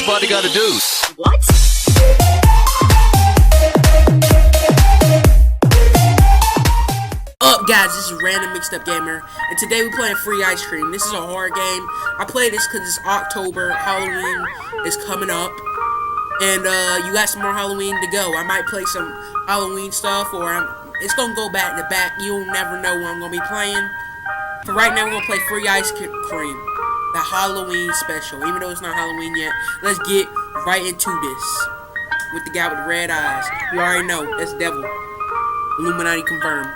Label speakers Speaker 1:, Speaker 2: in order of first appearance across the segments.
Speaker 1: everybody gotta do?
Speaker 2: What? Up guys, this is RandomMixedUpGamer, and today we're playing Free Ice Cream. This is a horror game. I play this because it's October, Halloween is coming up, and you got some more Halloween to go. I might play some Halloween stuff, or it's gonna go back to back. You'll never know what I'm gonna be playing. For right now, we're gonna play Free Ice Cream, the Halloween special. Even though it's not Halloween yet, let's get right into this with the guy with the red eyes. You already know that's Devil. Illuminati confirmed.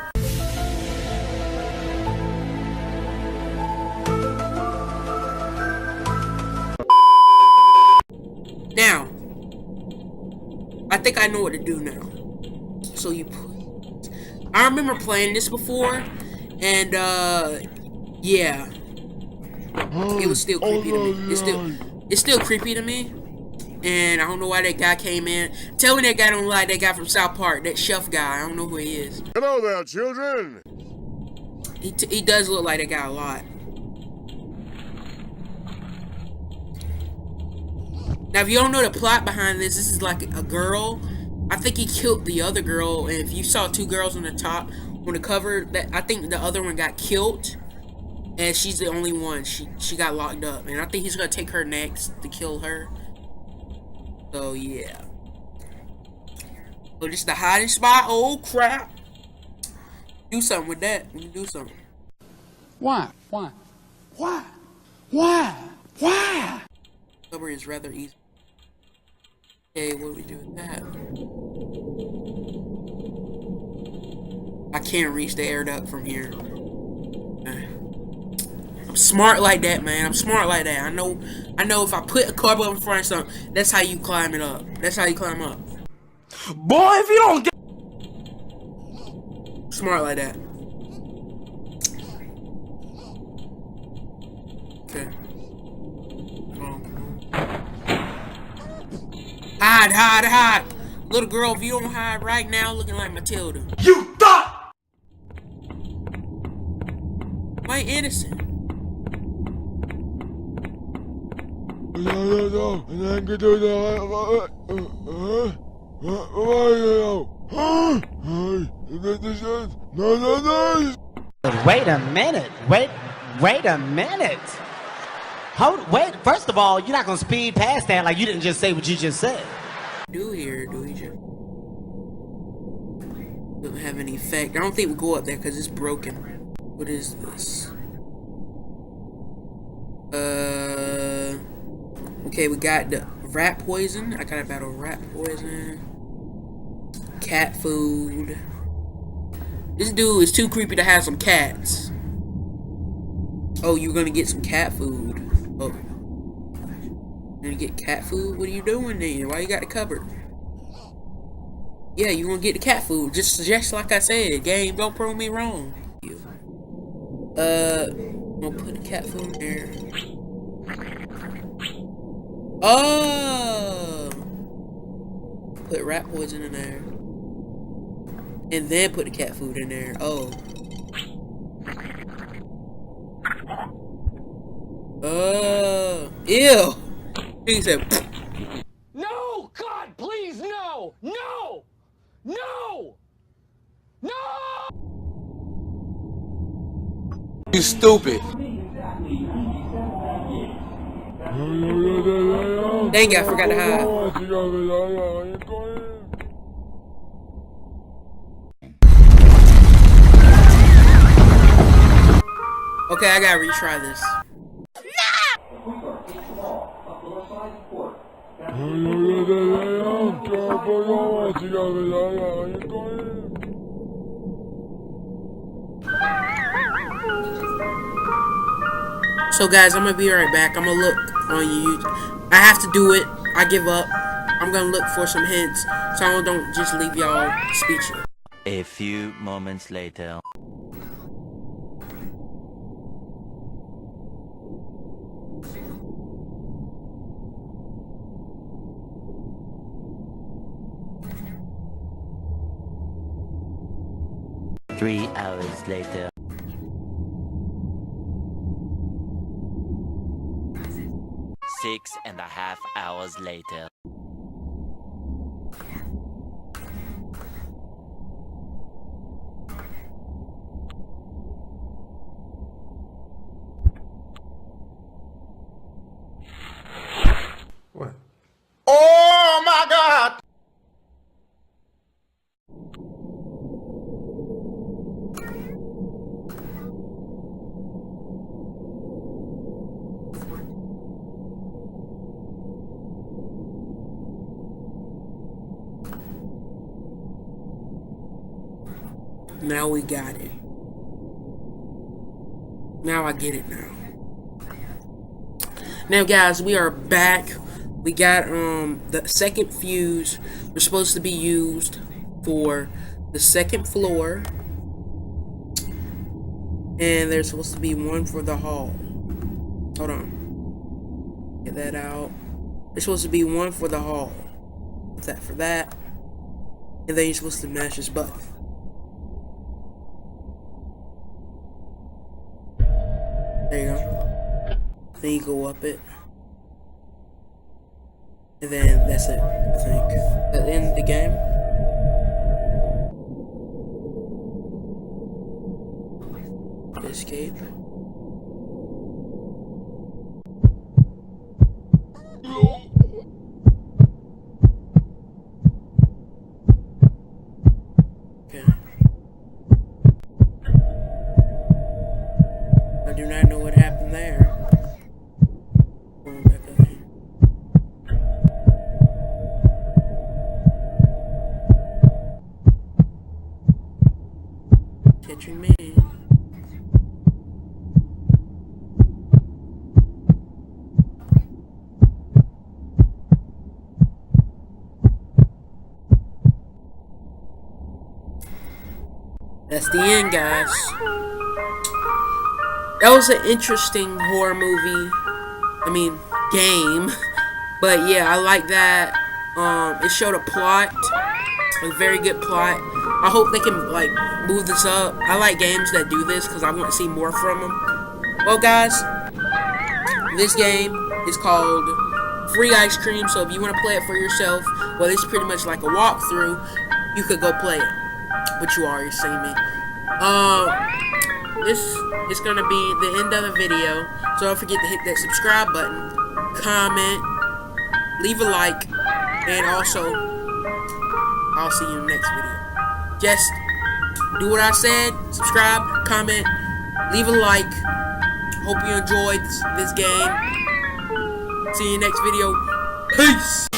Speaker 2: Now, I think I know what to do now. So I remember playing this before, and yeah, it was still creepy to me. It's still creepy to me, and I don't know why that guy came in. Tell me that guy don't like that guy from South Park, that chef guy. I don't know who he is.
Speaker 3: Hello there, children.
Speaker 2: He does look like that guy a lot. Now, if you don't know the plot behind this is like a girl. I think he killed the other girl, and if you saw two girls on the top on the cover, that I think the other one got killed, and she's the only one. She got locked up, and I think he's gonna take her next to kill her. So yeah. So this is the hiding spot. Oh crap! Do something with that. We can do something.
Speaker 4: Why? Why?
Speaker 2: Cover is rather easy. Okay, what do we do with that? I can't reach the air duct from here. I'm smart like that, man. I'm smart like that. I know if I put a cardboard in front of something, that's how you climb it up. That's how you climb up.
Speaker 4: Boy, if you don't get
Speaker 2: Smart like that. Okay. Hide. Little girl, if you don't hide right now, looking like Matilda.
Speaker 4: You thought!
Speaker 2: Why innocent?
Speaker 5: Wait a minute. Wait a minute. Wait, first of all, you're not gonna speed past that like you didn't just say what you just said.
Speaker 2: Do we just don't have any effect. I don't think we go up there because it's broken. What is this? Okay, we got the rat poison. I gotta battle rat poison. Cat food. This dude is too creepy to have some cats. Oh, you're gonna get some cat food. Oh, you're gonna get cat food? What are you doing then? Why you got the cupboard? Yeah, you gonna get the cat food. Just like I said, game, don't prove me wrong. I'm gonna put the cat food in there. Oh! Put rat poison in there. And then put the cat food in there. Oh. Ew! He said,
Speaker 4: No! God, please, no! No! No! No!
Speaker 1: You stupid.
Speaker 2: dang it, I forgot to hide. Okay, I gotta retry this. So guys, I'm gonna be right back. I'm gonna look on YouTube. I have to do it. I give up. I'm gonna look for some hints so I don't just leave y'all speechless.
Speaker 6: A few moments later. Three hours later. 6.5 hours later.
Speaker 1: What?
Speaker 3: Oh my God!
Speaker 2: Now we got it. Now I get it now. Now guys, we are back. We got the second fuse. We're supposed to be used for the second floor. And there's supposed to be one for the hall. Hold on. Get that out. There's supposed to be one for the hall. Put that for that. And then you're supposed to mash this button. There you go. Then you go up it. And then that's it, I think. That ends the game. Escape. Okay. I do not know what happened there. Going back up here. Catching me. That's the end, guys. That was an interesting horror movie. I mean, game. But yeah, I like that. It showed a plot. A very good plot. I hope they can, like, move this up. I like games that do this because I want to see more from them. Well, guys, this game is called Free Ice Cream. So if you want to play it for yourself, well, it's pretty much like a walkthrough. You could go play it. But you already seen me. This is gonna be the end of the video. So don't forget to hit that subscribe button, comment, leave a like, and also I'll see you in the next video. Just do what I said. Subscribe, comment, leave a like. Hope you enjoyed this game. See you next video. Peace.